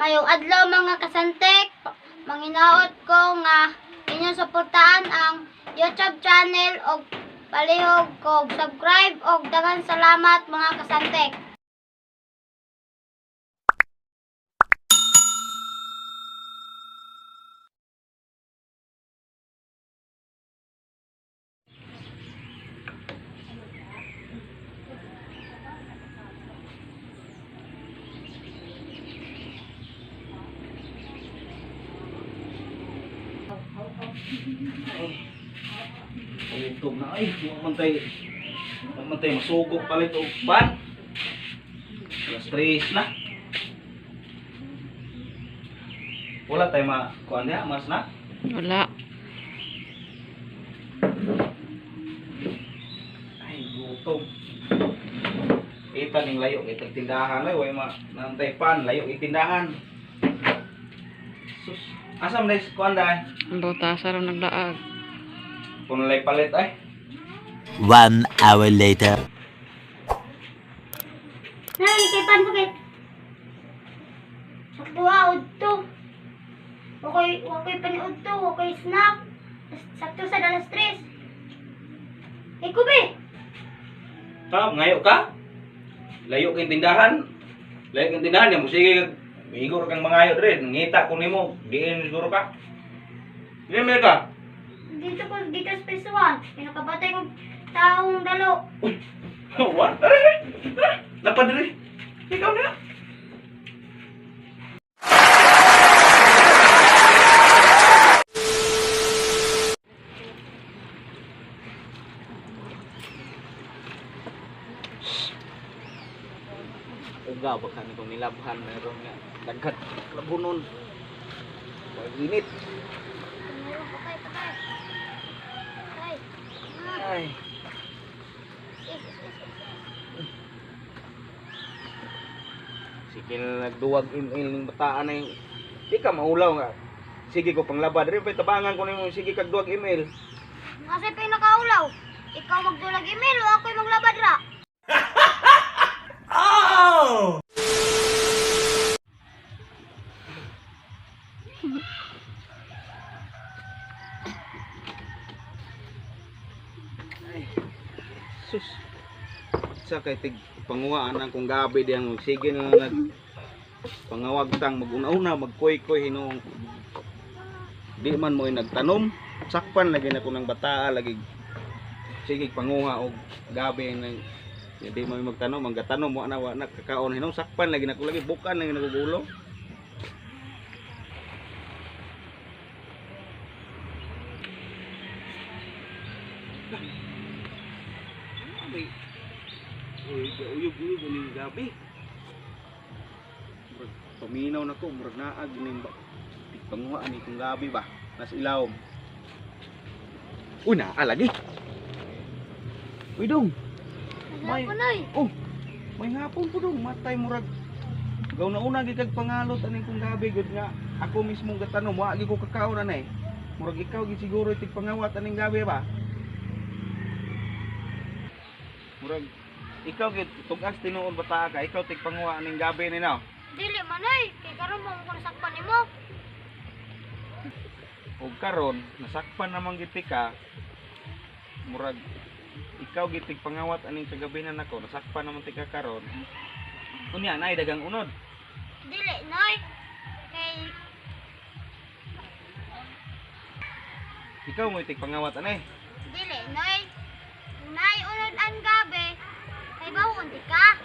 Mayong adlaw mga kasantek, manginaot ko nga inyong suportahan ang YouTube channel og palihog ko subscribe og daghang salamat mga kasantek. Utog na ay, mantay masugok palit og ban. Alas 3 na. Wala tayo kuan diha, mas na. Wala. Ay, gutom. Ita ning layo itong tindahan ay way nantay pan, layo itindahan. Sus, asam na kuan dai? Ang butasa rin nagdaag. Kung lay palit ay. 1 hour later. Nay, kay pan pagit. Sakto udto. Okay paniudto, okay snack. Sakto sa dalas 3. Kubi. Ngayo ka? Layo kang tindahan. Layo kang tindahan mo sige igor kang mangayo dre, ngita ko nimo, diin siguro ka. Dili ka. Dito ko gikas pesuan. Pinakabatay ko taong dalo. Uy. What? Tara. Lapad diri. Ikaw na. Uga baka ni kung nilabhan meron nga daghat labunon. Pag-init. Ay. Sige na nagduwag email ng bataan na yung di ka maulaw nga. Sige ko panglabad rin pa tabangan ko nimo sige kag duwag email. Kasi pinakaulaw. Ikaw magdulag email o ako'y maglabad ra. Sus. Sa kay tig panguwaan ang kung gabi diyang sige na nag pangawag tang maguna-una magkoy-koy hinung di man mo nagtanom sakpan lagi na ko ng bataa lagi sige panguha og gabi nang di mo magtanom ang gatanom mo ana wa nakakaon hinung sakpan lagi na ko lagi bukan lagi nagugulo. Uyog-uyog ning gabi. Murag paminaw na ko, murag naag ning panguha ani kung gabi ba. Nas ilawom. Uy, naa lagi. Uy dong. May oh. May hapon po dong matay murag. Gaw na una gid kag pangalot aning kung gabi gud nga ako mismo gatanom wa gi ko kakaon anay. Murag ikaw gid siguro tig pangawat aning gabi ba. Murag ikaw gid tugas tinuod bata ka ikaw tig panguha ning gabi ni now. Dili man ay, kay karon mo ko nasakpan nimo. Ug karon nasakpan namang gid ka. Murag ikaw gid tig pangawat aning kagabi na nako nasakpan naman tika karon. Unya nay dagang unod. Dili noy. Kay Ikaw mo tig pangawat anay. dili noy. Nay unod ang gabi. Kay bawon di ka.